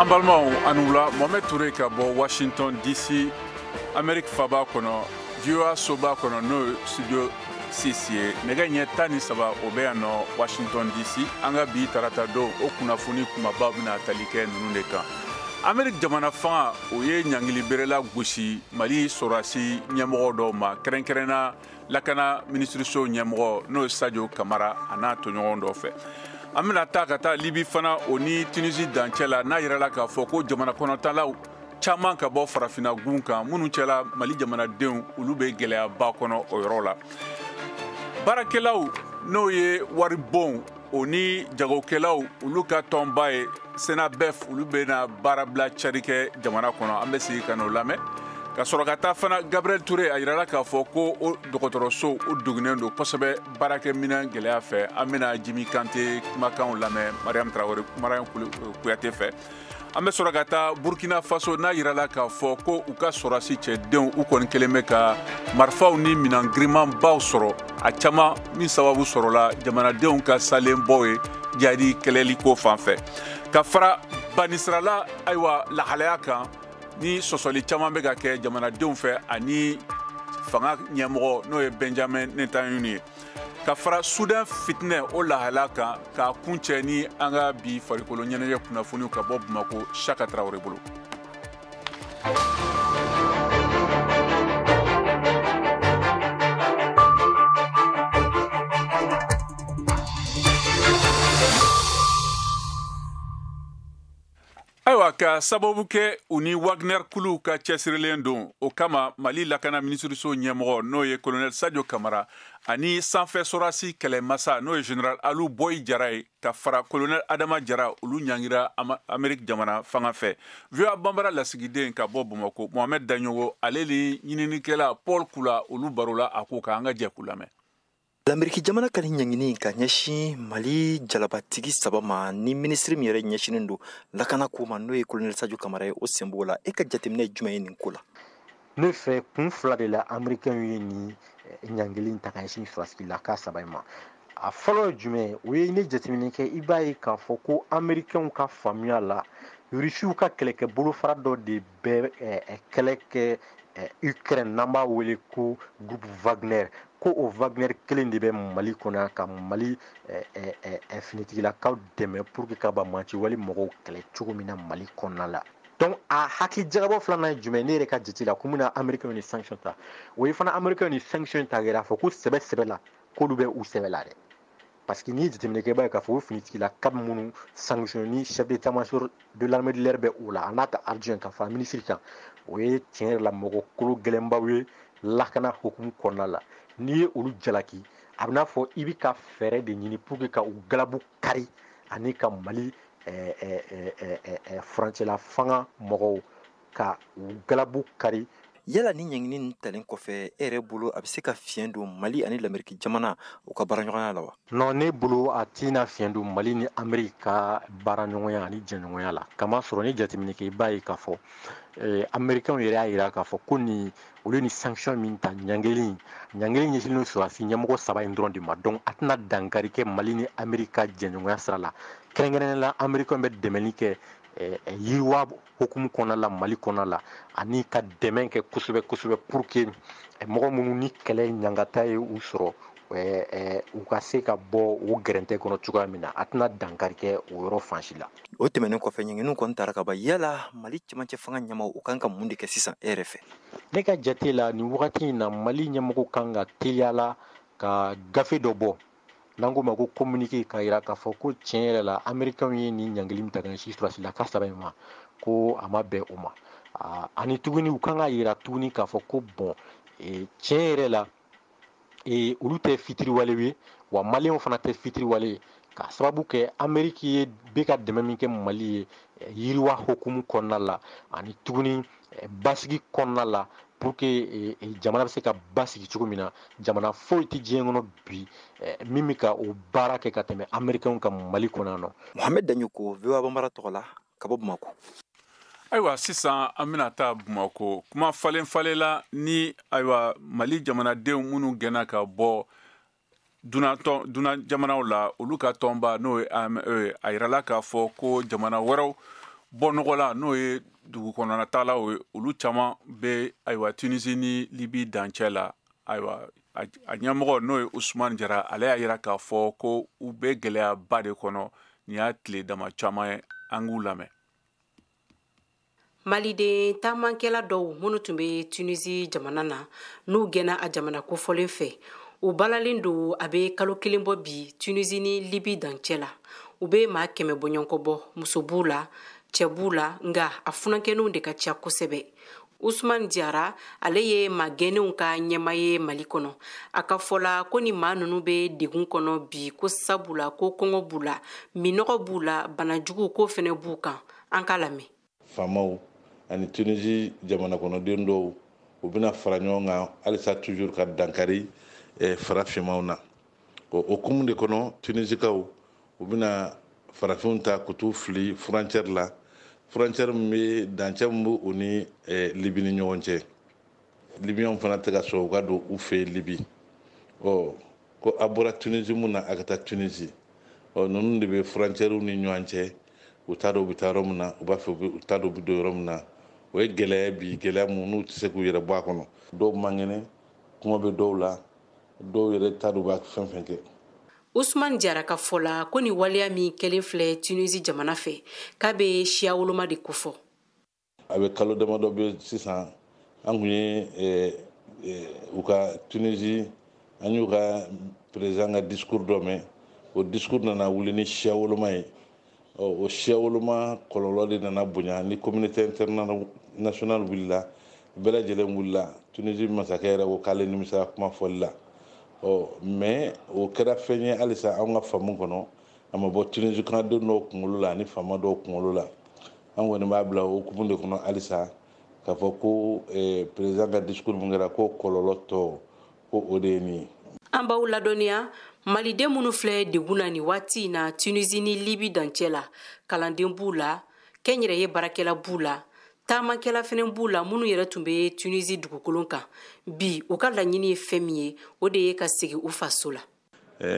An balimaw ani wula Mohamed Touré ka bɔ Washington DC Amérique faba kɔnɔ VOA soba kɔnɔ n'o ye studio 6 ye nɛgɛ ɲɛ 13 o bɛ yan nɔ Washington DC an ka bi tarata don o kunnafoni kumaba bɛna tali kɛ ninnu de kan. Amérique jamana fanga o ye ɲangili berela gosi Mali sɔrɔdasi ɲɛmɔgɔ dɔw ma kɛrɛnkɛrɛnna lakana ministériso ɲɛmɔgɔ n'o ye Sadio Kamara a n'a tɔɲɔgɔn dɔw fɛ. An bɛna taa ka taa Libi fana o ni Tunisie dancɛ la n'a yirala k'a fɔ ko jamana kɔnɔtalaw caman ka bɔ farafina gun kan minnu cɛla Mali jamanadenw olu bɛ gɛlɛyaba kɔnɔ o yɔrɔ la. Baarakɛlaw n'o ye wari bon o ni jagokɛlaw olu ka tɔnba ye Senabef olu bɛna baara bila cari kɛ jamana kɔnɔ an bɛ sigi ka n'o lamɛn. Ka sɔrɔ ka taa fana Gabriel Touré a yirala k'a fɔ ko o dɔgɔtɔrɔso o dogonnen don kosɛbɛ baarakɛminɛn gɛlɛya fɛ an bɛna Jimi Kante kumakanw lamɛn Mariam Kuyate fɛ. An bɛ sɔrɔ ka taa Burkina Faso n'a yirala k'a fɔ ko u ka sɔrɔdasi cɛdenw u kɔni kɛlen bɛ ka marifaw ni minɛn girimanbaw sɔrɔ a caman min sababu sɔrɔla jamanadenw ka salenbɔ ye jadi kɛlɛliko fan fɛ. Ka fara banisirala ayiwa lahalaya kan ni sɔsɔli caman bɛ ka kɛ jamanadenw fɛ ani fanga ɲɛmɔgɔ n'o ye Benjamin Netanyahu ye. Ka fara Sudan fitinɛ o lahala kan k'a kuncɛ ni an ka bi farikolo ɲɛnajɛ kunnafoniw ka bɔ Bamako Chaka Traoré bolo. Ayiwa ka sababu kɛ u ni Wagner kulu ka cɛsirilen don o kama Mali lakana ministériso ɲɛmɔgɔ n'o ye colonel Sadio Kamara ani sanfɛ sɔrɔdasi kɛlɛmasa n'o ye général Alu Boyi Jara ye ka fara colonel Adama Jara olu ɲangira Amérique jamana fanga fɛ. VOA Banbara lasigiden ka bɔ Bamako Mohamed Daɲogo ale ni ɲininikɛla Paul Kula olu barola a ko kan an ka jɛ k'u lamɛn. L'Amérique jamana ka ɲangini ka ɲɛsin Mali jalabatigi saba ma ni ministre min yɛrɛ ɲɛsinen don lakana ko ma n'o ye colonel Sadio Kamara ye o senb'o la e ka jateminɛ jumɛn ye nin ko la? Ne fɛ kun fila de la américain ye ni ɲangili ta ka ɲɛsin sɔrɔdasi laka saba in ma. A fɔlɔ ye jumɛn o ye ne jateminɛ kɛ i b'a ye k'a fɔ ko américain ka faamuya la Rusiw ka kɛlɛkɛ bolofara dɔ de bɛ kɛlɛ kɛ Ukraine n'an b'a wele ko groupe Wagner ko o Wagner kelen de bɛ Mali kɔnɔ ka Mali finitigilakaw dɛmɛ pour que ka ba manci wali mɔgɔw kɛlɛ cogo min na Mali kɔnɔna la. Donc a hakili jagabɔ filanan ye jumɛn ne yɛrɛ ka jate la ko mun na américain ni sanction ta o ye fana américain ni sanction ta kɛra fɔ ko sɛbɛ la k'olu bɛ u sɛbɛ la dɛ. Parce que ni jateminɛ kɛ b'a ye k'a fɔ o finitigilaka minnu sanction ni chef d'état-major de l'armée de l'air bɛ o la a n'a ka adjoint ka fara ministre kan o ye tiɲɛ yɛrɛ la mɔgɔ kolo gɛlɛnbaw ye lakana hukumu kɔnɔna la n'i ye olu jalaki a bɛ n'a fɔ i bɛ ka fɛɛrɛ de ɲini pour que ka u galabu kari ani ka Mali furancɛla fanga mɔgɔw ka u galabu kari. Yala ni ɲangini nin talen kɔfɛ e yɛrɛ bolo a bɛ se ka fiɲɛ don Mali ani l'Amérique jamana u ka baaraɲɔgɔnya la wa? Non ne bolo a tɛna fiɲɛ don Mali ni Amérique ka baaraɲɔgɔnya ani jɛɲɔgɔnya la kamasɔrɔ ni jateminɛ kɛ i b'a ye k'a fɔ américain yɛrɛ y'a jira k'a fɔ ko ni olu ni sanction min ta ɲangili ɲɛsinnen sɔrɔdasi ɲɛmɔgɔ saba in dɔrɔn de ma donc a tɛna dankari kɛ Mali ni Amérique ka jɛɲɔgɔnya sira la kɛrɛnkɛrɛnnenya la américain bɛ dɛmɛli kɛ yiriwa hukumu kɔnɔna la Mali kɔnɔna la ani ka dɛmɛ kɛ kosɛbɛ pour que mɔgɔ minnu ni kɛlɛ ɲangata ye u sɔrɔ u ka se ka bɔ u gɛrɛntɛ kɔnɔ cogoya min na a tɛna dankari kɛ o yɔrɔ fansi la. O tɛmɛnen kɔfɛ ɲanginiw kɔni taara ka ban yala Mali cɛmancɛ fanga ɲɛmaw u kan ka mun de kɛ sisan e yɛrɛ fɛ? Ne ka jate la nin wagati in na Mali ɲɛmɔgɔ kan ka teliya la ka gafe dɔ bɔ n'an ko ma ko communiqué ka jira k'a fɔ ko tiɲɛ yɛrɛ la américain ye nin ɲangili min ta ka ɲɛsin sɔrɔdasi laka saba in ma ko a ma bɛn o ma ani tuguni u kan ka jira tuguni k'a fɔ ko bon tiɲɛ yɛrɛ la olu tɛ fitiriwale ye wa maliyɛnw fana tɛ fitiriwale ye k'a sababu kɛ Amérique ye bɛ ka dɛmɛ min kɛ Mali ye yiriwa hukumu kɔnɔna la ani tuguni basigi kɔnɔna la pour que jamana bɛ se ka basigi cogo min na jamana foyi tɛ diɲɛ kɔnɔ bi min bɛ ka o baara kɛ ka tɛmɛ américain ka Mali kɔnɔ yan. Mohamed Daɲogo VOA Banbara tɔgɔ la ka bɔ Bamako. Ayiwa sisan an bɛna taa Bamako kuma falenla ni ayiwa Mali jamanadenw minnu gɛnna ka bɔ dunan jamanaw la olu ka tɔnba n'o ye a yirala k'a fɔ ko jamana wɛrɛw bɔnɔgɔ la n'o ye dugu kɔnɔna taala o ye olu caman bɛ ayiwa Tunisie ni Libi dancɛ la ayiwa a ɲɛmɔgɔ n'o ye Usumani Jara ale y'a yira k'a fɔ ko u bɛ gɛlɛyaba de kɔnɔ nin y'a tile dama caman ye an k'u lamɛn. Maliden taamankɛla dɔw minnu tun bɛ Tunisie jamana na n'u gɛnna a jamana kofɔlen fɛ u balalen don a bɛ kalo kelen bɔ bi Tunisie ni Libi dancɛ la u bɛ maa 100 bɔɲɔgɔnkɔ bɔ muso b'u la cɛ b'u la nga a funankɛninw de ka ca kosɛbɛ. Usumani Jara ale ye maa gɛnnenw ka ɲɛma ye Mali kɔnɔ a ka fɔla ko ni maa ninnu bɛ degun kɔnɔ bi ko sabula ko kɔngɔ b'u la minɔgɔ b'u la banajugu ko fɛnɛ b'u kan an ka lamɛn. Faamaw ani Tunisie jamana kɔnɔden dɔw u bɛna fara ɲɔgɔn kan halisa toujours ka dankari farafinmaw na o hukumu de kɔnɔ Tunisikaw u bɛna farafinw ta ku t'u fili frontière la frontière min bɛ dancɛ min b'u ni Libi ni ɲɔgɔn cɛ Libyɛnw fana tɛ ka sɔn u ka don u fɛ Libi ko a bɔra Tunisie mun na a ka taa Tunisie ninnu de bɛ frontière ni ɲɔgɔn cɛ u t'a dɔn u bɛ taa yɔrɔ min na u b'a fɛ u t'a dɔn u bɛ don yɔrɔ min na o ye gɛlɛya bi gɛlɛya mun n'u tɛ se k'u yɛrɛ bɔ a kɔnɔ dɔw man kɛnɛ kuma bɛ dɔw la dɔw yɛrɛ t'a dɔn u b'a fɛn fɛn kɛ. Usumani Jara ka fɔla ko ni waleya min kɛlen filɛ Tunisie jamana fɛ k'a bɛ siya woloma de kofɔ. A bɛ kalo damadɔ bɛ sisan an kun ye u ka Tunisie an y'u ka président ka discours dɔ mɛn o discours nana wuli ni siya woloma ye o siya woloma kɔlɔlɔ de nana bonya ni communauté internationale wulila bɛɛ lajɛlen wulila Tunisie masakɛ yɛrɛ ko k'ale nimisa kuma fɔli la mais o kɛra fɛn ye halisa an ka faamu kɔnɔ a ma bɔ Tunisie kan den dɔw kunkolo la ani faama dɔw kunkolo la an kɔni b'a bila o hukumu de kɔnɔ halisa k'a fɔ ko président ka discours mun kɛra ko kɔlɔlɔ tɔ ko o de ye nin ye. An b'aw ladɔnniya Maliden minnu filɛ degun na ni waati in na Tunisie ni Libi dancɛ la kalanden b'u la kɛnyɛrɛye baarakɛla b'u la taamakɛla fɛnɛ b'u la minnu yɛrɛ tun bɛ Tunisie dugukolon kan bi u ka laɲini ye fɛn min ye o de ye ka segin u faso la.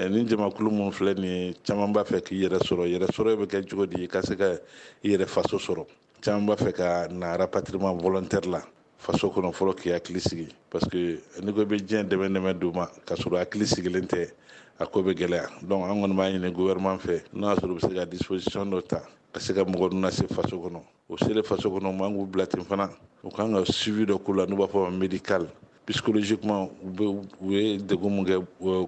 Ni jamakulu minnu filɛ nin caman b'a fɛ k'i yɛrɛ sɔrɔ bɛ kɛ cogo di ka se ka i yɛrɛ faso sɔrɔ caman b'a fɛ ka na rapatriement volontaire la faso kɔnɔ fɔlɔ k'i hakili sigi parce que ni ko bɛ diɲɛ dɛmɛ d'u ma ka sɔrɔ hakili sigilen tɛ a ko bɛ gɛlɛya donc an kɔni b'a ɲini gouvernement fɛ n'o y'a sɔrɔ u bɛ se ka disposition dɔ ta ka se ka mɔgɔ ninnu lase faso kɔnɔ o selen faso kɔnɔ u man k'u bila ten fana u kan ka suivi dɔ k'u la n'u b'a fɔ ma médical psychologiquement u ye degun mun kɛ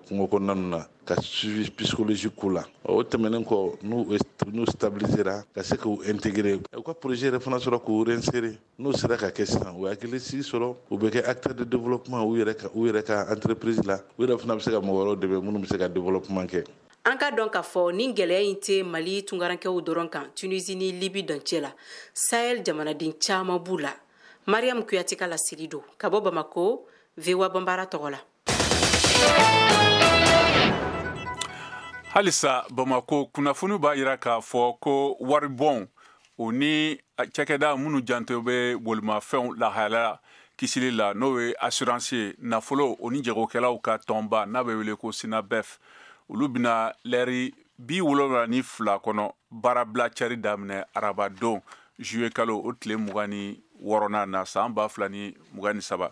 kungo kɔnɔna ninnu na ka suivi psychologique k'u la o tɛmɛnen kɔ n'u stabilisera ka se k'u intégrer u ka projet yɛrɛ fana sɔrɔ k'u réinsérer n'u sera ka kɛ sisan u hakili sigi sɔrɔ u bɛ kɛ acteur de développement u yɛrɛ ka entreprise la u yɛrɛ fana bɛ se ka mɔgɔ wɛrɛw dɛmɛ minnu bɛ se ka développement kɛ. An ka dɔn k'a fɔ ni gɛlɛya in tɛ Mali tungarankɛw dɔrɔn kan Tunisie ni Libi dancɛ la Sahel jamanaden caman b'u la. Mariam Kuyate ka laseli don ka bɔ Bamako VOA Bambara tɔgɔ la. Halisa Bamako kunnafoni b'a yira k'a fɔ ko waribɔn o ni cakɛda minnu janto bɛ bolimafɛnw lahalaya kisili la n'o ye assurance ye nafolo o ni jagokɛlaw ka tɔnba n'a bɛ wele ko Sinabef olu bɛna lɛri 72 kɔnɔ baarabila cari daminɛ arabadon juillet kalo o tile 26 na san 2023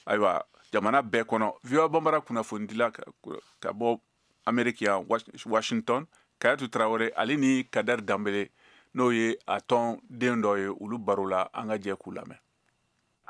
ayiwa jamana bɛɛ kɔnɔ VOA Bambara kunnafoni dila ka bɔ Amérique yan Washington Kayatu Traoré ale ni Kader Dambele n'o ye a tɔn den dɔ ye olu baro la an ka jɛ k'u lamɛn.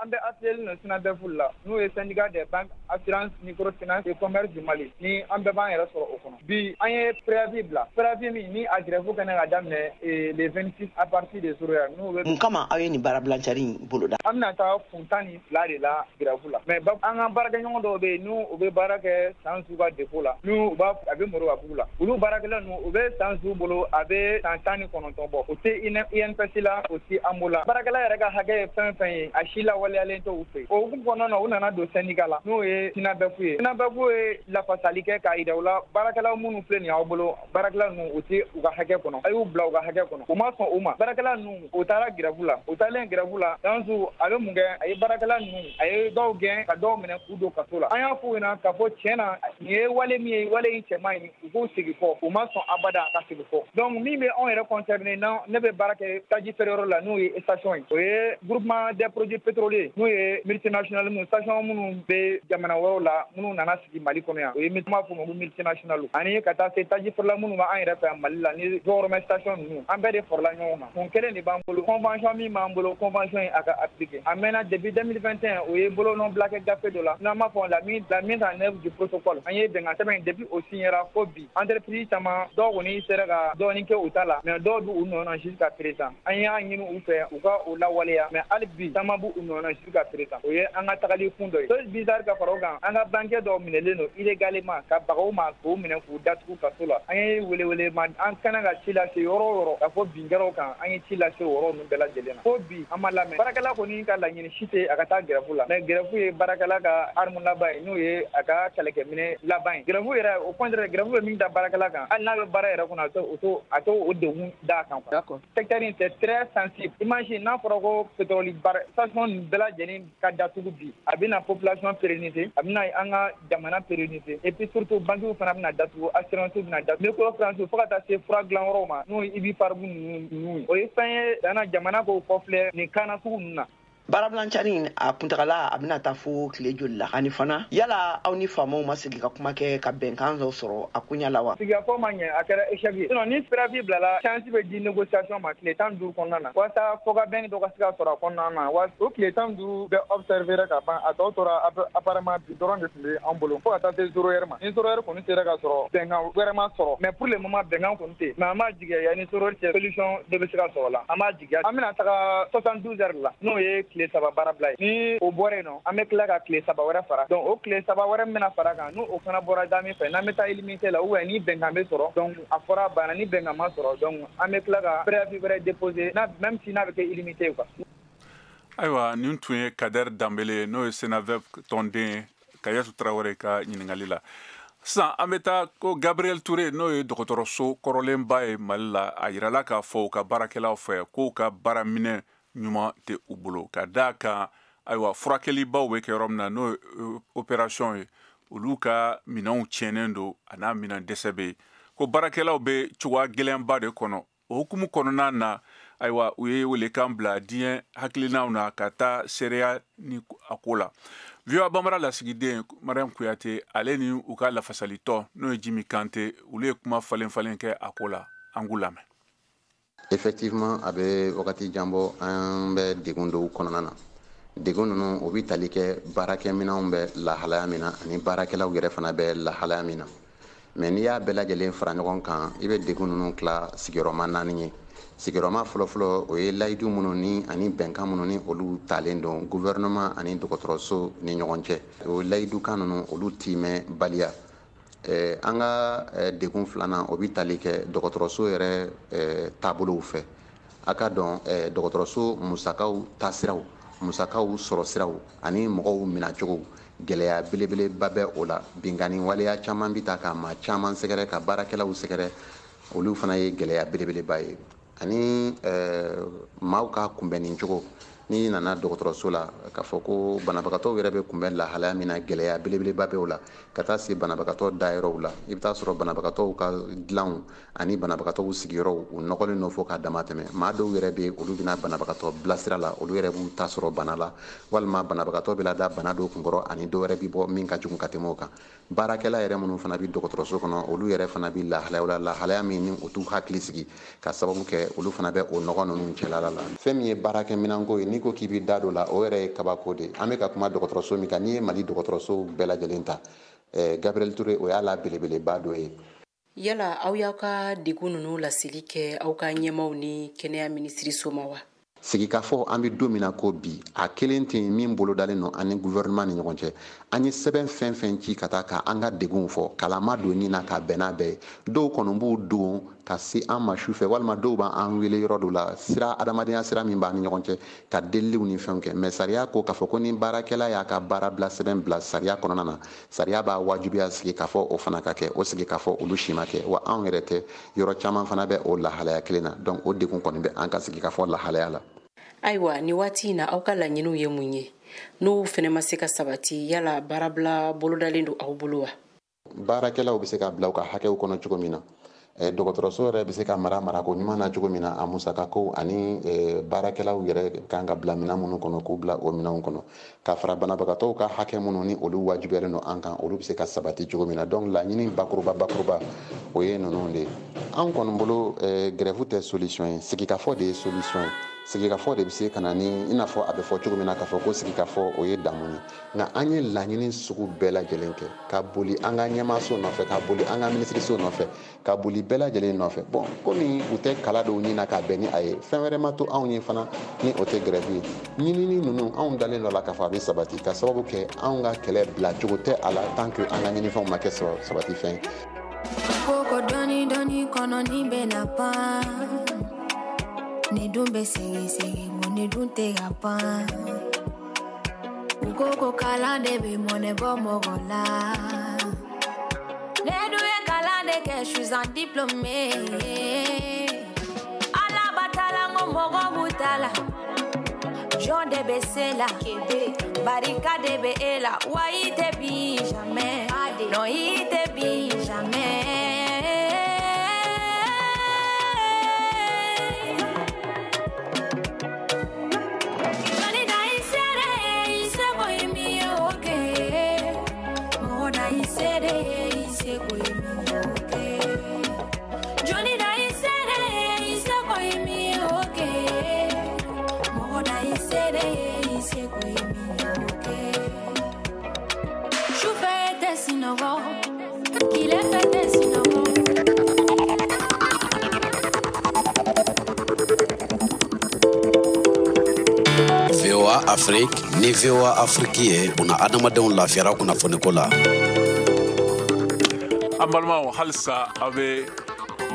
An bɛ ACL na Sinabef la n'o ye syndicat des banques assurance microfinance et commerce du Mali ni an bɛɛ b'an yɛrɛ sɔrɔ o kɔnɔ bi an ye préavis bila préavis min ni a grève kɛnɛ ka daminɛ le 26 à partir de ce jour n'o bɛ mun kama aw ye nin baarabilancari in boloda an bɛna taa funtan ni 2 de la grève la mais an ka baarakɛɲɔgɔn dɔw bɛ yen n'u u bɛ baara kɛ san sugu ka dépôt la n'u a bɛ Morobabugu la olu baarakɛla ninnu u bɛ san sugu bolo a bɛ san 19 bɔ o tɛ INPS la o tɛ an bolo la baarakɛla yɛrɛ ka hakɛ ye fɛn fɛn ye a si lawale waleyalen tɛ u fɛ o hukumu kɔnɔna na u nana don syndicat la n'o ye sinabefu ye sinabefu ye lafasali kɛ k'a yira u la baarakɛlaw minnu filɛ nin y'aw bolo baarakɛla ninnu u tɛ u ka hakɛ kɔnɔ a y'u bila u ka hakɛ kɔnɔ u ma sɔn u ma baarakɛla ninnu u taara grève la u taalen grève la Danzu a bɛ mun kɛ a ye baarakɛla ninnu a ye dɔw gɛn ka dɔw minɛ k'u don kaso la an y'a f'u ɲɛna k'a fɔ tiɲɛ na nin ye wale min ye wale in cɛman ye u k'u segin kɔ u ma sɔn abada ka segin kɔ donc min bɛ anw yɛrɛ concerné ne bɛ baara kɛ taji feereyɔrɔ la n'o ye station ye o ye groupement des produits pétroliers n'o ye multinational minnu station minnu bɛ jamana wɛrɛw la minnu nana sigi Mali kɔnɔ yan o ye kuma fɔ ma ko multinational ani ka taa se taji feerela minnu ma an yɛrɛ fɛ yan Mali la ni jɔyɔrɔmɛ station ninnu an bɛɛ de farala ɲɔgɔn kan kun kelen de b'an bolo convention min b'an bolo convention in a ka appliquer a mɛnna depuis 2021 o ye bolonɔ bila kɛ gafe dɔ la n'an b'a fɔ la mise en œuvre du protocole an ye bɛnkan sɛbɛn depuis o signera fo bi entreprise caman dɔw kɔni sera ka dɔɔnin kɛ u ta la mais dɔw b'u nɔ na jusqu'à présent an y'a ɲini u fɛ u ka o lawaleya mais hali bi caman b'u nɔ na jusqu'à présent o ye an ka tagali kun dɔ ye chose bizarre ka fara o kan an ka banquier dɔw minɛlen don illégalement ka baga u ma k'u minɛ k'u datugu kaso la an ye welewelema an kana ka ci lase yɔrɔ o yɔrɔ ka fɔ binkɛlaw kan an ye ci lase o yɔrɔ ninnu bɛɛ lajɛlen na fo bi an ma lamɛn baarakɛla kɔni ka laɲini si tɛ a ka taa grève la mais grève ye baarakɛla ka arme laban ye n'o ye a ka kɛlɛkɛminɛ laban ye grève yɛrɛ au contraire grève bɛ min da baarakɛla kan hali n'a bɛ baara yɛrɛ kɔnɔ a t'o o degun d'a kan quoi secteur in c'est très sensible imagine n'a fɔra ko pétrole station nin bɛɛ lajɛlen ka datugu bi a bɛna population pérenniser a bɛna an ka jamana pérenniser et puis surtout banquiw fana bɛna datugu assurance bɛna datugu microfinance fo ka taa se fura dilan yɔrɔw ma n'o ye Ibifarbu ninnu ye o ye fɛn ye dana jamana k'o kɔfilɛ nin kaana sugu ninnu na baarabilancani a kuntagala a bɛna taa fo tile joli la ani fana yala aw ni faamaw ma sigi ka kuma kɛ ka bɛnkan dɔ sɔrɔ a kunya la wa sigikafɔ ma ɲɛ a kɛra échec ye sinon ni préavis bilala chance bɛ di négociation ma tile 15 kɔnɔna na walasa fo ka bɛn dɔ ka se ka sɔrɔ a kɔnɔna na o tile 15 bɛ observer ka ban a tɔ tora apparemment bi dɔrɔn de tun bɛ an bolo fo ka taa se 0 heure ma ni 0 heure kɔni sera ka sɔrɔ bɛnkan wɛrɛma sɔrɔ mais pour le moment bɛnkan kɔni tɛ mais an b'a jigiya yanni 0 heure cɛ solution dɔ bɛ se ka sɔrɔ la an b'a jigiya an bɛna taga 72 heures la n'o ye tile 3 baara bila ye ni o bɔra yen nɔ an bɛ tila ka tile 3 wɛrɛ fara donc o tile 3 wɛrɛ min bɛna fara kan n'o o fana bɔra da min fɛ n'an bɛ taa illimité la ou bien ni bɛnkan bɛ sɔrɔ donc a fɔra banna ni bɛnkan ma sɔrɔ donc an bɛ tila ka préavis wɛrɛ déposer même si n'a bɛ kɛ illimité ye quoi. Ayiwa nin tun ye Kader Dambele n'o ye Senaveb tɔnden Kayasu Traoré ka ɲininkali la sisan an bɛ taa ko Gabriel Touré n'o ye dɔgɔtɔrɔso kɔrɔlenba ye Mali la a yirala k'a fɔ u ka baarakɛlaw fɛ k'u ka baaraminɛ ɲuman tɛ u bolo ka d'a kan ayiwa furakɛlibaw bɛ kɛ yɔrɔ min na n'o ye opération ye olu ka minɛnw tiɲɛnen don a n'a minɛn dɛsɛ bɛ yen ko baarakɛlaw bɛ cogoya gɛlɛnba de kɔnɔ o hukumu kɔnɔna na ayiwa u ye welekan bila diɲɛ hakilinaw na ka taa seereya ni a ko la VOA Bambara lasigiden Mariam Kuyate ale ni u ka lafasalitɔ n'o ye Jimi Kante olu ye kuma falen kɛ a ko la an k'u lamɛn. Effectivement a bɛ wagati jan bɔ an bɛ degun dɔw kɔnɔna na degun ninnu o bɛ tali kɛ baarakɛminɛnw bɛ lahalaya min na ani baarakɛlaw yɛrɛ fana bɛ lahalaya min na mais n'i y'a bɛɛ lajɛlen fara ɲɔgɔn kan i bɛ degun ninnu tila sigiyɔrɔma 4 ye sigiyɔrɔma fɔlɔfɔlɔ o ye layidu minnu ni ani bɛnkan minnu ni olu talen don gouvernement ani dɔgɔtɔrɔso ni ɲɔgɔn cɛ o layidukan ninnu olu timɛ baliya an ka degun filanan o bɛ tali kɛ dɔgɔtɔrɔso yɛrɛ taabolow fɛ a ka dɔn dɔgɔtɔrɔso musakaw taasiraw musakaw sɔrɔ siraw ani mɔgɔw minacogo gɛlɛya belebeleba bɛ o la binkani waleya caman bɛ ta ka maa caman sɛgɛrɛ ka baarakɛlaw sɛgɛrɛ olu fana ye gɛlɛya belebeleba ye ani maaw ka kunbɛnni cogo ni nana dɔgɔtɔrɔso la k'a fɔ ko banabagatɔw yɛrɛ bɛ kunbɛn lahalaya min na gɛlɛya belebeleba bɛ o la ka taa se banabagatɔ dayɔrɔw la i bɛ taa sɔrɔ banabagatɔw ka dilanw ani banabagatɔw sigiyɔrɔw u nɔgɔlen don fo k'a dama tɛmɛ maa dɔw yɛrɛ bɛ olu bɛna banabagatɔ bilasira la olu yɛrɛ b'u ta sɔrɔ bana la walima banabagatɔ bɛ lada bana dɔw kunkɔrɔ ani dɔw yɛrɛ bɛ bɔ min ka jugu ka tɛmɛ o kan baarakɛla yɛrɛ minnu fana bɛ dɔgɔtɔrɔso kɔnɔ olu yɛrɛ fana bɛ lahalayaw la lahalaya min ni o t'u hakili sigi ka sababu kɛ olu fana bɛ o nɔgɔ ninnu cɛla la fɛn min ye baarakɛminɛnko ye n'i ko k'i bɛ da don la o yɛrɛ ye kabako de an bɛ ka kuma dɔgɔtɔrɔso min kan n'i ye Mali dɔgɔtɔrɔso bɛɛ lajɛlen ta Gabriel Touré o y'a la belebeleba dɔ ye. Yala aw y'aw ka degun ninnu laseli kɛ aw ka ɲɛmaw ni kɛnɛya minisiriso ma wa? Sigikafɔ an bɛ don min na ko bi a kelen tɛ min bolodalen don ani gouvernement ni ɲɔgɔn cɛ an ye sɛbɛn fɛn fɛn ci ka taa ka an ka degun fɔ kalama don ni na ka bɛn n'a bɛɛ ye dɔw kɔni b'u don ka se an ma sufɛ walima dɔw b'an wele yɔrɔ dɔ la sira adamadenya sira min b'an ni ɲɔgɔn cɛ ka deliliw ni fɛnw kɛ mais sariya ko k'a fɔ ko ni baarakɛla y'a ka baara bila sɛbɛn bila sariya kɔnɔna na sariya b'a wajibiya sigi k'a fɔ o fana ka kɛ o sigi k'a fɔ olu si ma kɛ wa anw yɛrɛ tɛ yɔrɔ caman fana bɛ o lahalaya kelen na donc o degun kɔni bɛ an ka sigi k'a fɔ lahalaya la. Ayiwa ni waati in na aw ka laɲiniw ye mun ye n'o fɛnɛ ma se ka sabati yala baarabila bolodalen do aw bolo wa? Baarakɛlaw bɛ se ka bila u ka hakɛw kɔnɔ cogo min na dɔgɔtɔrɔso yɛrɛ bɛ se ka mara ko ɲuman na cogo min na a musakakow ani baarakɛlaw yɛrɛ kan ka bila minɛn minnu kɔnɔ k'u bila o minɛnw kɔnɔ ka fara banabagatɔw ka hakɛ minnu ni olu wajibiyalen don an kan olu bɛ se ka sabati cogo min na donc laɲini bakuruba o ye ninnu de ye anw kɔni bolo grève tɛ solution ye sigikafɔ de ye solution ye sigikafɔ de bɛ se ka na ni i n'a fɔ a bɛ fɔ cogo min na k'a fɔ ko sigikafɔ o ye damu ye nka an ye laɲini sugu bɛɛ lajɛlen kɛ ka boli an ka ɲɛmaaso nɔfɛ ka boli an ka minisiriso nɔfɛ ka boli bɛɛ lajɛlen nɔfɛ bon komi u tɛ kala dɔw ɲini na ka bɛn ni a ye fɛn wɛrɛ ma to anw ye fana ni o tɛ grève ye ɲinini ninnu anw dalen dɔ la k'a fɔ a bɛ sabati ka sababu kɛ anw ka kɛlɛ bila cogo tɛ a la tant que an ka ɲinifɛnw ma kɛ sabati fɛn ye. Koko dɔɔni dɔɔni kɔnɔ ni bɛ na pan ni dun bɛ segi mun ni dun tɛ ka pan u ko ko kalan de bɛ mɔnɛ bɔ mɔgɔ la ne dun ye kalan de kɛ je suis en diplômé ala batala ngo mɔgɔ b'u ta la jɔn de bɛ se la barika de bɛ e la wa i tɛ bi jamais non i tɛ bi jamais. VOA Afrique ni VOA Afrique ye una adamadenw lafiyara kunnafoniko la. An balimaw halisa a bɛ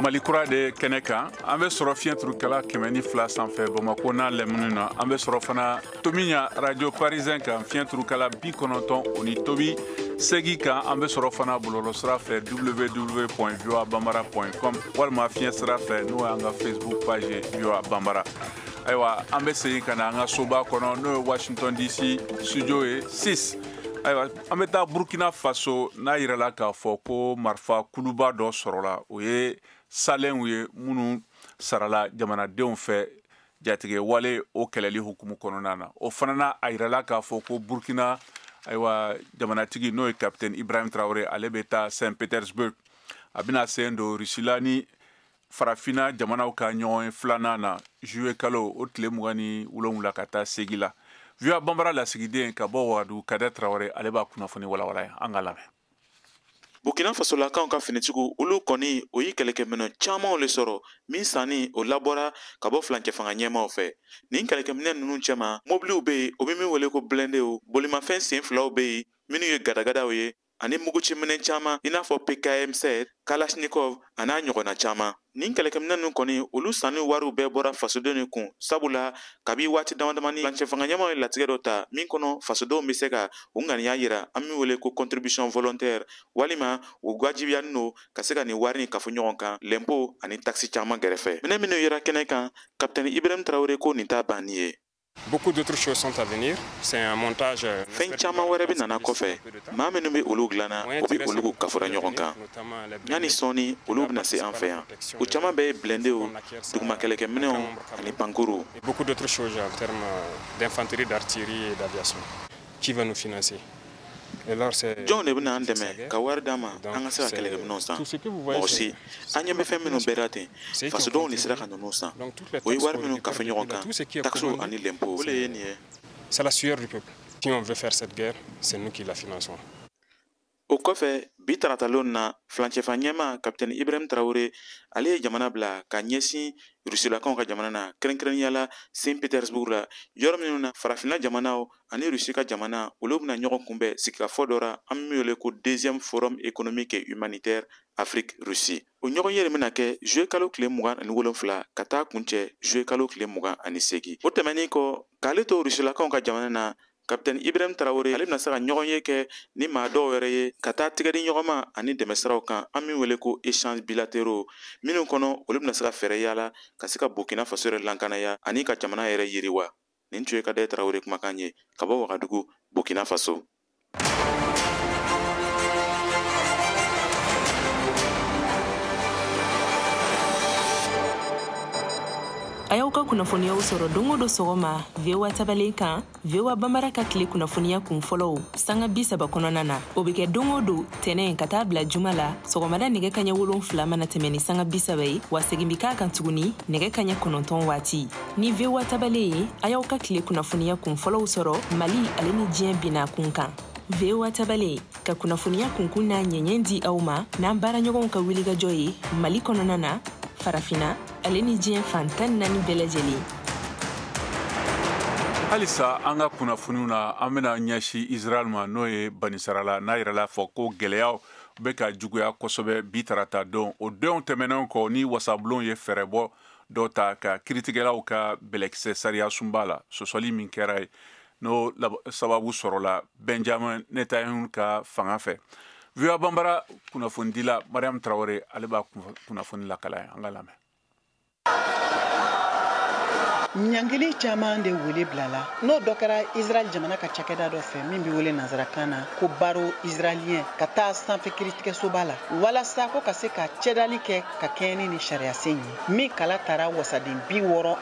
Mali kura de kɛnɛ kan an bɛ sɔrɔ fiɲɛturukɛla 102 sanfɛ Bamako n'a lɛmunu na an bɛ sɔrɔ fana Tomiɲa radio parisien kan fiɲɛturukɛla 90 o ni tobi segi kan an bɛ sɔrɔ fana bɔlɔlɔsira fɛ www.voabambara.com walima fiɲɛ sira fɛ n'o y'an ka Facebook page VOA Bambara. Ayiwa an bɛ segin ka na an ka soba kɔnɔ n'o ye Washington DC studio ye 6. Ayiwa an bɛ taa Burkina Faso n'a yirala k'a fɔ ko marifa kuluba dɔ sɔrɔla o ye salenw ye minnu sarala jamanadenw fɛ jatigɛ wale o kɛlɛli hukumu kɔnɔna na o fana na a yirala k'a fɔ ko Burkina ayiwa jamanatigi n'o ye capitaine Ibrahim Traoré ale bɛ taa Saint Petersburg a bɛna sen don Rusila ni farafina jamanaw ka ɲɔgɔn filanan na juillet kalo o tile 27 ka taa segi la VOA Bambara lasigiden ka bɔ Wagadugu Kade Traoré ale b'a kunnafoni walawala an ka lamɛn. Burkina Faso lakaw ka finitigiw olu kɔni o yi kɛlɛkɛminɛ camanw le sɔrɔ min sanni o labɔra ka bɔ flancɛ fanga ɲɛmaw fɛ nin kɛlɛkɛminɛ ninnu cɛma mobiliw bɛ yen o bɛ min wele ko blendew bolimafɛn sen filaw bɛ yen minnu ye gadagadaw ye ani muguciminɛ caman i n'a fɔ PKM7 Kalashnikov a n'a ɲɔgɔnna caman nin kɛlɛkɛminɛ ninnu kɔni olu sanni wariw bɛɛ bɔra fasodenw kun sabula kabi waati damadamani flancɛ fanga ɲɛmaw ye latigɛ dɔ ta min kɔnɔ fasodenw bɛ se ka u ŋaniya yira an min wele ko contribution volontaire walima u gwajibiyalen don ka se ka nin wari ni kafo ɲɔgɔn kan l'impôt ani taxe caman gɛrɛfɛ minɛ minnu yera kɛnɛ kan capitaine Ibrahim Traoré ko nin t'a banni ye. Beaucoup d'autres choses sont à venir. C'est un montage. Fɛn caman wɛrɛ bɛ nana kɔfɛ maa minnu bɛ olu dilanna u bɛ olu kafora ɲɔgɔn kan yanni sɔɔni olu bɛna se an fɛ yan o caman bɛɛ ye blendew duguma kɛlɛkɛminɛnw ani pankuru. Beaucoup d'autres choses en termes d'infanterie, d'artillerie et d'aviation qui va nous financer. Jɔnw de bɛna an dɛmɛ ka wari d'an ma an ka se ka kɛlɛkɛminɛnw san mɔgɔ si an ɲɛ bɛ fɛn minnu bɛɛ ten fasodenw de sera ka ninnu san o ye wari minnu kafa ɲɔgɔn kan taxes ani l'impôt o le ye nin ye. C'est la sueur du peuple. Si on veut faire cette guerre, c'est nous qui la finançons. o kɔfɛ bi taratalon na filancɛfa ɲɛma kapitɛni Ibrahim Traoré ale ye jamana bila ka ɲɛsin rusilakaw ka jamana na kɛrɛnkɛrɛnnenya la Saint Petersburg la yɔrɔ minnu na farafinna jamanaw ani rusi ka jamana olu bɛna ɲɔgɔn kunbɛn sigikafɔ dɔ ra an bɛ wele ko deuxième forum économique et humanitaire Afrique Russie o ɲɔgɔn ye bɛna kɛ juillet kalo tile 27 ka taa kuncɛ juillet kalo tile 28 o tɛmɛnen kɔ k'ale to rusilakaw ka jamana na kapitɛni Ibrahim Traoré ale bɛna se ka ɲɔgɔn ye kɛ ni maa dɔw yɛrɛ ye ka taa tigɛdi ɲɔgɔnma ani dɛmɛsiraw kan an bɛ wele ko échange bilatéraux minnu kɔnɔ olu bɛna se ka fɛɛrɛ yaala ka se ka Burkina Faso yɛrɛ lankanaya ani ka jamana yɛrɛ yiriwa nin tun ye Kadaye Traoré kumakan ye ka bɔ Wagadugu Burkina Faso. A y'aw ka kunnafoniyaw sɔrɔ don o don sɔgɔma VOA tabalen kan VOA Bambara ka tile kunnafoniya kun fɔlɔw sanga 30 kɔnɔna na o bɛ kɛ don o don tɛnɛn ka taa bila juma la sɔgɔmada nɛgɛ kaɲɛ 7 mana tɛmɛ ni sanga 30 ye wa segin bi k'a kan tuguni nɛgɛ kaɲɛ 9 waati ni VOA tabalen ye a y'aw ka tile kunnafoniya kun fɔlɔw sɔrɔ Mali ale ni diɲɛ binna kun kan VOA tabalen ka kunnafoniya kunkun n'a ɲɛɲɛ di aw ma n'an baaraɲɔgɔnw ka wulikajɔ ye Mali kɔnɔna na farafina ale ni diɲɛ fantan naani bɛɛ lajɛlen. Halisa an ka kunnafoniw na an bɛna ɲɛsi Israel ma n'o ye banisarala n'a yɛrɛla fɔ ko gɛlɛyaw bɛ ka juguya kosɛbɛ bi tarata don o denw tɛmɛnen kɔ ni wasabulon ye fɛɛrɛbɔ dɔ ta ka kiritigɛlaw ka bɛlɛkisɛ sariya sunba la sɔsɔli min kɛra ye n'o sababu sɔrɔla Benjamin Netanyahu ka fanga fɛ. VOA Bambara kunnafonidila Mariam Traoré ale b'a kunnafoni lakala ye an ka lamɛn. Ɲangili caman de wele bilala n'o dɔ kɛra Israel jamana ka cakɛda dɔ fɛ min bɛ wele nanzarakan na ko baro israélien ka taa sanfɛ kiiritigɛsoba la walasa ko ka se ka cɛdali kɛ ka kɛɲɛ ni sariya sen ye min kala taara wasaden 64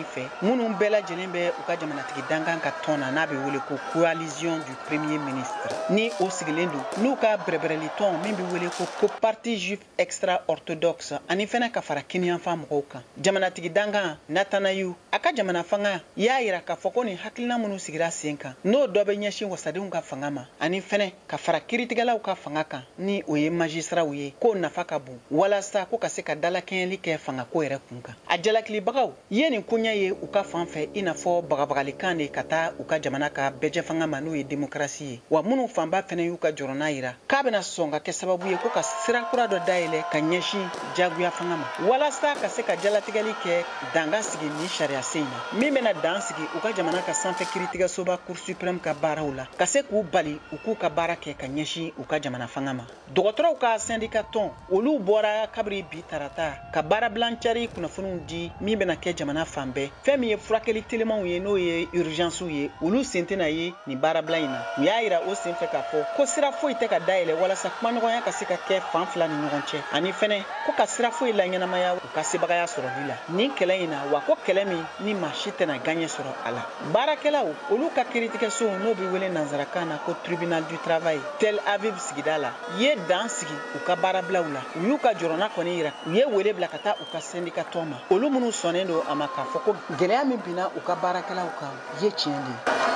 fɛ minnu bɛɛ lajɛlen bɛ u ka jamanatigi dankan ka tɔn na n'a bɛ wele ko coalition du premier ministre ni o sigilen don n'u ka bɛrɛbɛrɛli tɔn min bɛ wele ko parti juif extra orthodoxe ani fɛnɛ ka fara kiniyanfan mɔgɔw kan jamanatigi dankan Netanyahu a ka jamana fanga y'a yira k'a fɔ ko nin hakilina minnu sigira sen kan n'o dɔ bɛ ɲɛsin wasadenw ka fanga ma ani fɛnɛ ka fara kiiritigɛlaw ka fanga kan ni o ye magistraw ye k'o nafa ka bon walasa ko ka se ka dalakɛɲɛli kɛ fangako yɛrɛ kun kan a jalakilibagaw ye nin koɲɛ ye u ka fan fɛ i n'a fɔ bagabagalikan de ka taa u ka jamana ka bɛjɛ fanga ma n'o ye démocratie ye wa minnu fanba fɛnɛ y'u ka jɔrɔna yira k'a bɛna sɔn ka kɛ sababu ye ko ka sira kura dɔ dayɛlɛ ka ɲɛsin jagoya fanga ma walasa ka se ka jalatigɛli kɛ danga sigi ni sariya sen na min bɛna dan sigi u ka jamana ka sanfɛ kiiritigɛsoba Cour suprême ka baaraw la ka se k'u bali u k'u ka baara kɛ ka ɲɛsin u ka jamana fanga ma dɔgɔtɔrɔw ka syndicat tɔn olu bɔra kabiri bi tarata ka baarabilancari kunnafoniw di min bɛna kɛ jamana fan bɛɛ fɛn min ye furakɛli telimanw ye n'o ye urgence ye olu sen tɛna ye nin baarabila in na u y'a yira o sen fɛ k'a fɔ ko sira foyi tɛ ka dayɛlɛ walasa kumaɲɔgɔnya ka se ka kɛ fan fila ni ɲɔgɔn cɛ ani fɛnɛ ko ka sira foyi la ɲɛnamaya u ka sebagaya sɔrɔli la nin kɛlɛ in na wa ko kɛlɛ min ni maa si tɛna gaɲɛ sɔrɔ a la baarakɛlaw olu ka kiiritigɛso n'o bɛ wele nanzarakan na ko tribunal du travail Tel Aviv sigida la ye dan sigi u ka baarabilaw la u y'u ka jɔrɔna kɔni yira u ye wele bila ka taa u ka syndicat tɔn ma olu minnu sɔnnen don a ma k'a fɔ ko gɛlɛya min binna u ka baarakɛlaw kan ye tiɲɛ de ye.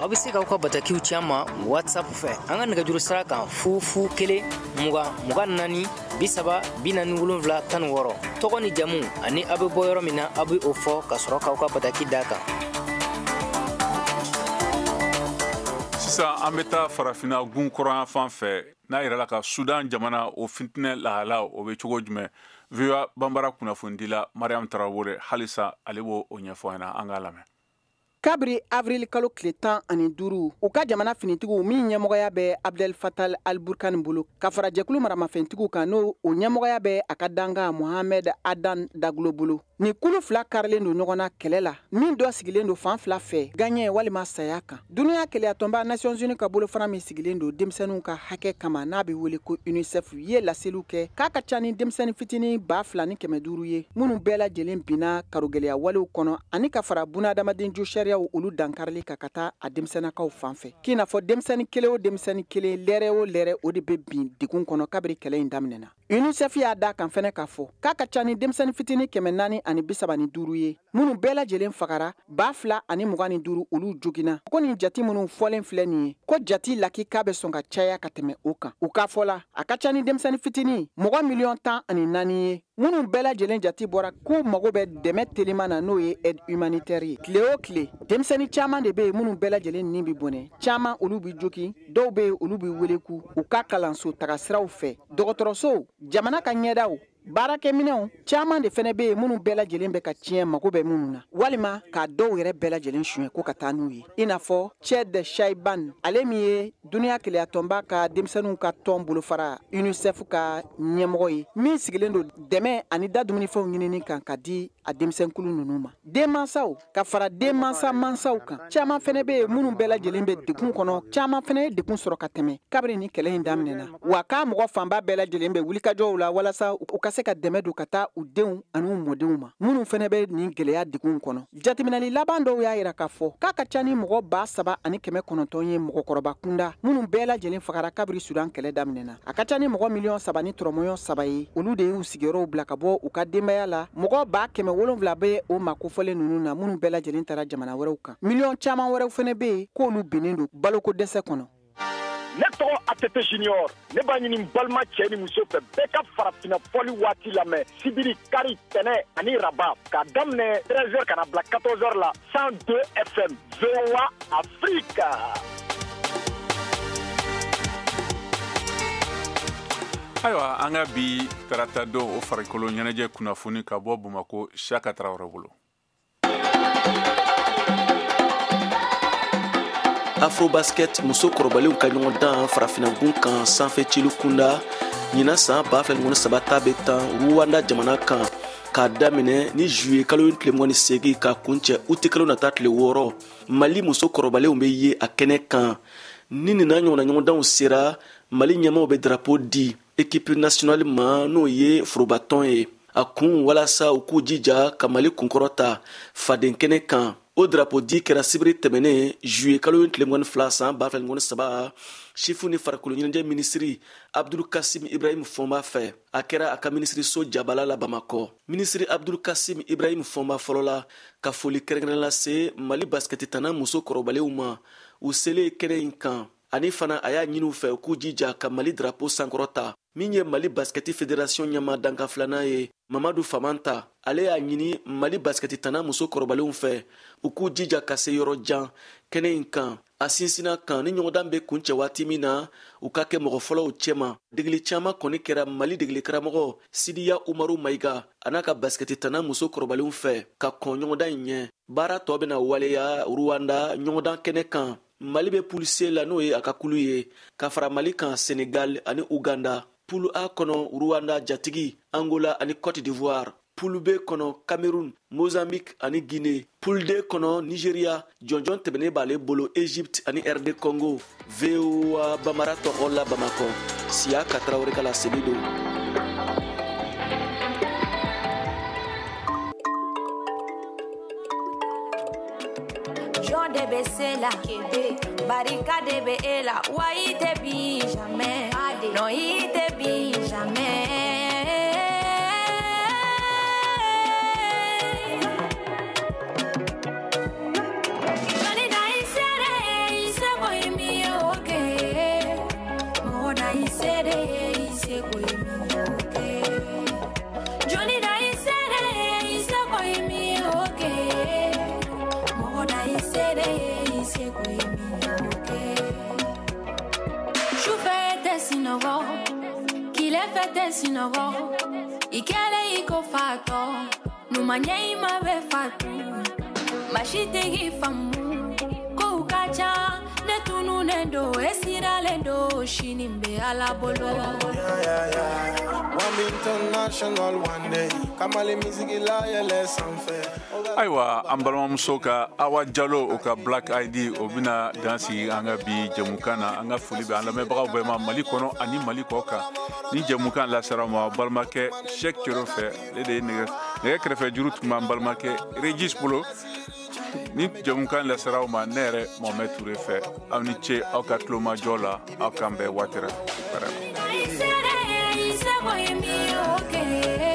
aw bɛ se k'aw ka batakiw ci an ma WhatsApp fɛ an ka nɛgɛjuru sira kan 001 20 24 30 47 16 tɔgɔ ni jamu ani aw bɛ bɔ yɔrɔ min na aw bɛ o fɔ ka sɔrɔ k'aw ka bataki d'a kan. sisan an bɛ taa farafina gun kɔrɔyan fan fɛ n'a yɛrɛ la ka Sudan jamana o fitinɛ lahala o bɛ cogo jumɛn VOA Bambara kunnafonidila Mariam Traoré halisa ale b'o ɲɛfɔ an na an k'a lamɛn. kabiri avril kalo tile 15 u ka jamana finitigiw min ɲɛmɔgɔya bɛ Abdel Fattah al-Burhan bolo ka fara jɛkulu maramafɛntigiw kan n'o o ɲɛmɔgɔya bɛ a ka danga Mohamed Adan Daglo bolo ni kulu fila karilen don ɲɔgɔn na kɛlɛ la min dɔ sigilen don fan fila fɛ gaɲɛ walima saya kan duniya kɛlɛyatɔnba Nations Unies ka bolofara min sigilen don denmisɛnninw ka hakɛ kama n'a bɛ wele ko UNICEF ye laseliw kɛ k'a ka ca ni denmisɛnnin fitinin 2,500 ye minnu bɛɛ lajɛlen binna karogɛlɛya walew kɔnɔ ani ka fara bunadamaden jo sariyaw olu dankarili ka taa a denmisɛnnakaw fan fɛ k'i n'a fɔ denmisɛnnin kelen o denmisɛnnin kelen lɛrɛ o lɛrɛ o de bɛ bin degun kɔnɔ kabiri kɛlɛ in daminɛna UNICEF y'a da kan fɛnɛ k'a fɔ k'a ka ca ni denmisɛnnin fitini 435 ye minnu bɛɛ lajɛlen fagara 2025 olu joginna ko nin jati minnu fɔlen filɛ nin ye ko jati lakika bɛ sɔn ka caya ka tɛmɛ o kan u k'a fɔla a ka ca ni denmisɛnnin fitini mɔgɔ 14 ye minnu bɛɛ lajɛlen jati bɔra k'u mago bɛ dɛmɛ teliman na n'o ye aide humanitaire ye tile o tile denmisɛnnin caman de bɛ yen minnu bɛɛ lajɛlen nin bi bɔnɛ caman olu bi jogi dɔw bɛ yen olu bi weleku u ka kalanso taga siraw fɛ dɔgɔtɔrɔso jamana ka ɲɛdaw baarakɛminɛw caman de fɛnɛ bɛ yen minnu bɛɛ lajɛlen bɛ ka tiɲɛ mago bɛ minnu na walima ka dɔw yɛrɛ bɛɛ lajɛlen suɲɛ ko ka taa n'u ye i n'a fɔ Ched Shaiban ale min ye duniya kelenya tɔnba ka denmisɛnninw ka tɔn bolofara UNICEF ka ɲɛmɔgɔ ye min sigilen don dɛmɛ ani dadumunifɛnw ɲinini kan ka di a denmisɛnkulu ninnu ma denmansaw ka fara denmansaw kan caman fɛnɛ bɛ yen minnu bɛɛ lajɛlen bɛ degun kɔnɔ caman fɛnɛ ye degun sɔrɔ ka tɛmɛ kabiri ni kɛlɛ in daminɛna wa k'a mɔgɔ fanba bɛɛ lajɛlen bɛ wulikajɔw la walasa u ka se ka dɛmɛ don ka taa u denw ani u mɔdenw ma minnu fɛnɛ bɛ nin gɛlɛya degun kɔnɔ jateminɛli laban dɔw y'a yira k'a fɔ k'a ka ca ni mɔgɔ 7,900 ye mɔgɔkɔrɔba kunda minnu bɛɛ lajɛlen fagara kabiri Sudan kɛlɛ daminɛna a ka ca ni mɔgɔ 3,300,000 ye olu de y'u sigiyɔrɔw bila ka bɔ u ka denbaya la mɔgɔ 700,000 bɛ o makofɔlen ninnu na minnu bɛɛ lajɛlen taara jamana wɛrɛw kan miliyɔn caman wɛrɛw fɛnɛ bɛ yen k'olu binnen don baloko dɛsɛ kɔnɔ ne tɔgɔ ATT Junior ne b'a ɲini balima cɛ ni muso fɛ bɛɛ ka farafina fɔli waati lamɛn sibiri kari tɛnɛ ani raba k'a daminɛ 13h kana bila 14h la 102 FM VOA Afrique. ayiwa an ka bi tarata don o farikolo ɲɛnajɛ kunnafoni ka bɔ Bamako Saka Traoré bolo. Afrobasket muso kɔrɔbalenw ka ɲɔgɔn dan farafinagun kan sanfɛ cilu kunda ɲina san 2023 ta bɛ tan Rwanda jamana kan k'a daminɛ ni juillet kalo tile 28 ka kuncɛ uti kalo nata tile 6 Mali muso kɔrɔbalenw bɛ ye a kɛnɛ kan ni nina ɲɔgɔnna ɲɔgɔndanw sera Mali ɲɛmaw bɛ drapeau di équipe nationale ma n'o ye forobatɔn ye a kun walasa u k'u jija ka Mali kunkɔrɔta faden kɛnɛ kan o drapeau di kɛra sibiri tɛmɛnen juillet kalo tile 22 san 2023 chifu ni farikolo ɲɛnajɛ ministri Abdul Kasim Ibrahim Fɔnba fɛ a kɛra a ka ministri so jabala la Bamakɔ ministri Abdul Kasim Ibrahim Fɔnba fɔlɔ la ka foli kɛrɛnkɛrɛn lase Mali basket tana muso kɔrɔbalenw ma u selen kɛnɛ in kan ani fana a y'a ɲini u fɛ k'u jija ka Mali drapeau sankɔrɔta min ye Mali basket fédération ɲɛma danka filanan ye Mamadu Famanta ale y'a ɲini Mali basket tana muso kɔrɔbalenw fɛ u k'u jija ka se yɔrɔ jan kɛnɛ in kan a sinsina kan ni ɲɔgɔndan bɛ kuncɛ waati min na u ka kɛ mɔgɔ fɔlɔw cɛma degeli caman kɔni kɛra Mali degeli karamɔgɔ Sidiya Umaru Mayiga a n'a ka basket tana muso kɔrɔbalenw fɛ ka kɔn ɲɔgɔndan in ɲɛ baara tɔ bɛna waleya Rwanda ɲɔgɔndan kɛnɛ kan Mali bɛ poule C la n'o ye a ka kulu ye ka fara Mali kan Senegal ani Uganda poule A kɔnɔ Rwanda jatigi Angola ani Côte d'Ivoire poule B kɔnɔ Cameroun Mozambique ani Guinée poule D kɔnɔ Nigeria jɔnjɔn tɛmɛnen b'ale bolo Egypte ani RD Congo VOA Bamara tɔgɔ la Bamakɔ Siya Traoré ka laseli don. Jean de Bessela, Barika de Bela, Wai te bi jamais, non il te bi jamais. Sinogo ikele iko fato numanye imabe fatu mashite gifamu ko ukacha netunu nendo esira lendo shinimbe ala bolo one international one day kamale music la yele sanfɛ ayiwa an balimamuso ka Awa Jalo o ka Black ID o bɛna dansi an ka bi jɛmukan na an ka foli bɛ an lamɛnbagaw bɛɛ ma Mali kɔnɔ ani Mali kɔ kan ni jɛmukan lasera ma balimakɛ Cheikh Coro fɛ ale de ye nɛgɛ kɛrɛfɛ juru tun b'an balimakɛ Regis bolo ni jɛmukan lasera ma ne yɛrɛ Mohamed Touré fɛ aw ni ce aw ka tulomajɔ la aw k'an bɛɛ waati se voye mi oke